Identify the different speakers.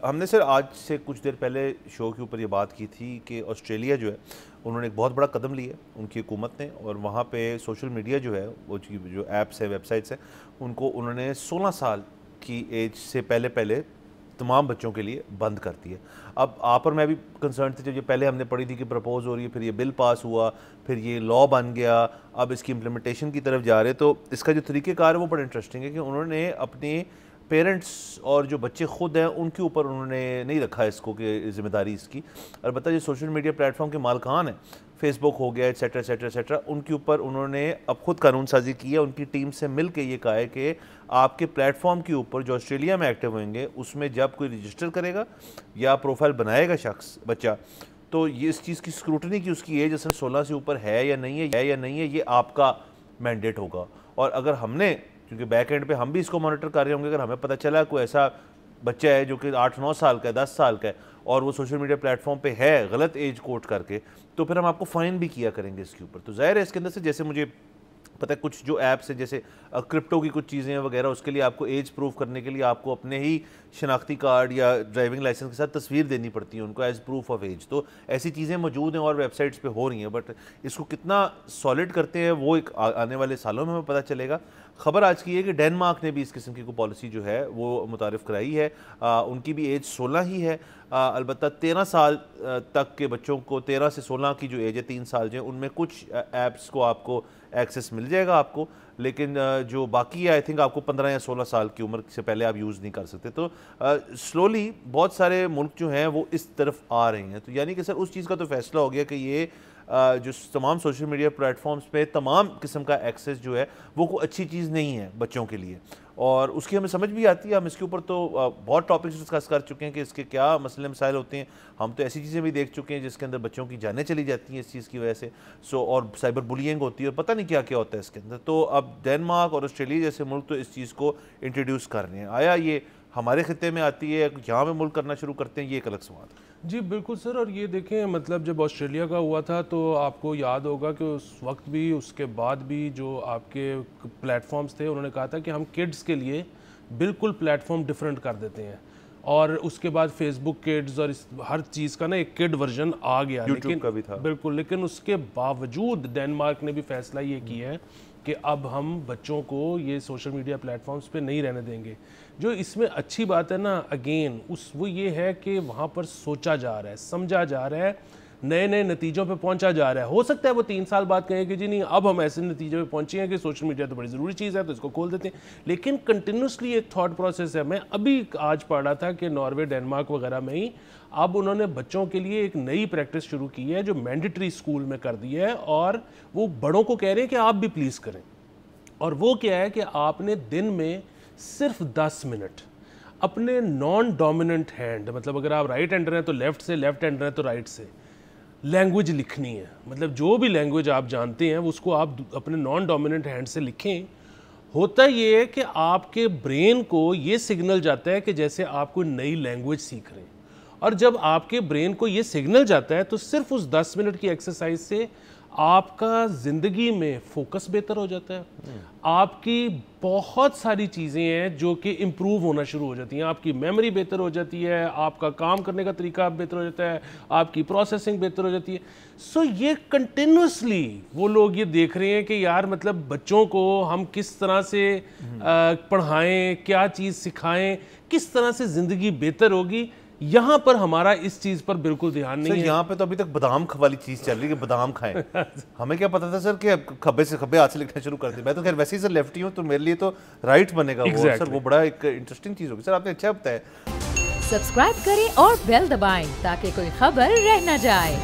Speaker 1: ہم نے سر آج سے کچھ دیر پہلے شو کے اوپر یہ بات کی تھی کہ آسٹریلیا جو ہے انہوں نے ایک بہت بڑا قدم لیا ہے ان کی حکومت نے، اور وہاں پہ سوشل میڈیا جو ہے وہ جو ایپس ہیں، ویب سائٹس ہیں، ان کو انہوں نے 16 سال کی ایج سے پہلے تمام بچوں کے لیے بند کر دی ہے۔ اب آپ اور میں بھی کنسرن تھے جب یہ پہلے ہم نے پڑھی تھی کہ پرپوز ہو رہی ہے، پھر یہ بل پاس ہوا، پھر یہ لا بن گیا، اب اس کی امپلیمنٹیشن کی طرف جا رہے، تو اس کا جو طریقہ کار ہے وہ بڑا انٹرسٹنگ ہے کہ انہوں نے اپنے پیرنٹس اور جو بچے خود ہیں ان کے اوپر انہوں نے نہیں رکھا اس کو کہ ذمہ داری اس کی، البتہ جو سوشل میڈیا پلیٹ فارم کے مالکان ہیں، فیس بک ہو گیا ایٹسیٹرا ان کے اوپر انہوں نے اب خود قانون سازی کی ہے، ان کی ٹیم سے مل کے یہ کہا ہے کہ آپ کے پلیٹ فارم کے اوپر جو آسٹریلیا میں ایکٹیو ہوئیں گے اس میں جب کوئی رجسٹر کرے گا یا پروفائل بنائے گا شخص بچہ، تو یہ اس چیز کی اسکروٹنی کی اس کی ایج اصل 16 سے اوپر ہے یا نہیں ہے یہ آپ کا مینڈیٹ ہوگا۔ اور اگر ہم نے، کیونکہ بیک اینڈ پہ ہم بھی اس کو مانیٹر کر رہے ہوں گے، اگر ہمیں پتہ چلا کوئی ایسا بچہ ہے جو کہ 8-9 سال کا ہے، 10 سال کا ہے، اور وہ سوشل میڈیا پلیٹ فارم پہ ہے غلط ایج کوٹ کر کے، تو پھر ہم آپ کو فائن بھی کیا کریں گے اس کے اوپر۔ تو ظاہر ہے اس کے اندر سے جیسے مجھے پتہ ہے کچھ جو ایپس ہیں جیسے کرپٹو کی کچھ چیزیں وغیرہ، اس کے لیے آپ کو ایج پروف کرنے کے لیے آپ کو اپنے ہی شناختی کارڈ یا ڈرائیونگ لائسنس کے ساتھ تصویر دینی پڑتی ہے ان کو ایز پروف آف ایج، تو ایسی چیزیں موجود ہیں اور ویب سائٹس پہ ہو رہی ہیں، بٹ اس کو کتنا سالڈ کرتے ہیں وہ ایک آنے والے سالوں میں ہمیں پتہ چلے گا۔ خبر آج کی ہے کہ ڈینمارک نے بھی اس قسم کی کوئی پالیسی جو ہے وہ متعارف کرائی ہے، ان کی بھی ایج 16 ہی ہے، البتہ 13 سال تک کے بچوں کو، 13 سے 16 کی جو ایج ہے 3 سال جو ہے ان میں کچھ ایپس کو آپ کو ایکسیس مل جائے گا آپ کو، لیکن جو باقی ہے آئی تھنک آپ کو 15 یا 16 سال کی عمر سے پہلے آپ یوز نہیں کر سکتے۔ تو سلولی بہت سارے ملک جو ہیں وہ اس طرف آ رہے ہیں، تو یعنی کہ سر اس چیز کا تو فیصلہ ہو گیا کہ یہ جو تمام سوشل میڈیا پلیٹ فارمز پہ تمام قسم کا ایکسیس جو ہے وہ کوئی اچھی چیز نہیں ہے بچوں کے لیے، اور اس کی ہمیں سمجھ بھی آتی ہے۔ ہم اس کے اوپر تو بہت ٹاپکس ڈسکس کر چکے ہیں کہ اس کے کیا مسئلے مسائل ہوتے ہیں، ہم تو ایسی چیزیں بھی دیکھ چکے ہیں جس کے اندر بچوں کی جانیں چلی جاتی ہیں اس چیز کی وجہ سے، اور سائبر بلینگ ہوتی ہے اور پتہ نہیں کیا کیا ہوتا ہے اس کے اندر۔ تو اب ڈینمارک اور آسٹریلیا جیسے ملک تو اس چیز کو انٹروڈیوس کر رہے ہیں، آیا یہ ہمارے خطے میں آتی ہے، یہاں پہ ملک کرنا شروع کرتے ہیں، یہ ایک الگ سوال ہے۔
Speaker 2: جی بالکل سر، اور یہ دیکھیں مطلب جب آسٹریلیا کا ہوا تھا تو آپ کو یاد ہوگا کہ اس وقت بھی، اس کے بعد بھی جو آپ کے پلیٹ فارمز تھے انہوں نے کہا تھا کہ ہم کڈز کے لیے بالکل پلیٹ فارم ڈیفرنٹ کر دیتے ہیں، اور اس کے بعد فیس بک کڈز اور ہر چیز کا نا ایک کڈ ورژن آ گیا،
Speaker 1: یوٹیوب کا بھی تھا
Speaker 2: بالکل، لیکن اس کے باوجود ڈینمارک نے بھی فیصلہ یہ کیا ہے کہ اب ہم بچوں کو یہ سوشل میڈیا پلیٹ فارمز پہ نہیں رہنے دیں گے۔ جو اس میں اچھی بات ہے نا اگین وہ یہ ہے کہ وہاں پر سوچا جا رہا ہے، سمجھا جا رہا ہے، نئے نتیجوں پہ پہنچا جا رہا ہے۔ ہو سکتا ہے وہ 3 سال بعد کہیں کہ جی نہیں اب ہم ایسے نتیجے پہ پہنچے ہیں کہ سوشل میڈیا تو بڑی ضروری چیز ہے تو اس کو کھول دیتے ہیں، لیکن کنٹینیوسلی ایک تھاٹ پروسیس ہے۔ میں ابھی آج پڑھ رہا تھا کہ ناروے، ڈینمارک وغیرہ میں ہی اب انہوں نے بچوں کے لیے ایک نئی پریکٹس شروع کی ہے جو مینڈیٹری اسکول میں کر دی ہے، اور وہ بڑوں کو کہہ رہے ہیں کہ آپ بھی پلیز کریں، اور وہ کیا ہے کہ آپ نے دن میں صرف 10 منٹ اپنے نان ڈومیننٹ ہینڈ، مطلب اگر آپ رائٹ ہینڈر ہیں تو لیفٹ سے، لیفٹ ہینڈر ہیں تو رائٹ سے لینگویج لکھنی ہے، مطلب جو بھی لینگویج آپ جانتے ہیں اس کو آپ اپنے نان ڈومیننٹ ہینڈ سے لکھیں۔ ہوتا یہ ہے کہ آپ کے برین کو یہ سگنل جاتا ہے کہ جیسے آپ کوئی نئی لینگویج سیکھ رہے ہیں، اور جب آپ کے برین کو یہ سگنل جاتا ہے تو صرف اس 10 منٹ کی ایکسرسائز سے آپ کا زندگی میں فوکس بہتر ہو جاتا ہے، آپ کی بہت ساری چیزیں ہیں جو کہ امپروو ہونا شروع ہو جاتی ہیں، آپ کی میموری بہتر ہو جاتی ہے، آپ کا کام کرنے کا طریقہ بہتر ہو جاتا ہے، آپ کی پروسیسنگ بہتر ہو جاتی ہے۔ سو یہ کنٹینیوسلی وہ لوگ یہ دیکھ رہے ہیں کہ یار مطلب بچوں کو ہم کس طرح سے پڑھائیں، کیا چیز سکھائیں، کس طرح سے زندگی بہتر ہوگی۔ یہاں پر ہمارا اس چیز پر بالکل دھیان نہیں ہے۔
Speaker 1: یہاں پہ تو ابھی تک بادام والی چیز چل رہی ہے کہ بادام کھائیں، ہمیں کیا پتا تھا سر کہ کھبے سے کھبے ہاتھ سے لکھنا شروع کر دیں۔ میں تو خیر ویسے ہی سر لیفٹی ہوں تو میرے لیے تو رائٹ بنے گا وہ، سر وہ بڑا ایک انٹرسٹنگ چیز ہوگی۔ سر آپ نے اچھا بتایا۔
Speaker 3: سبسکرائب کریں اور بیل دبائیں تاکہ کوئی خبر رہ نہ جائے۔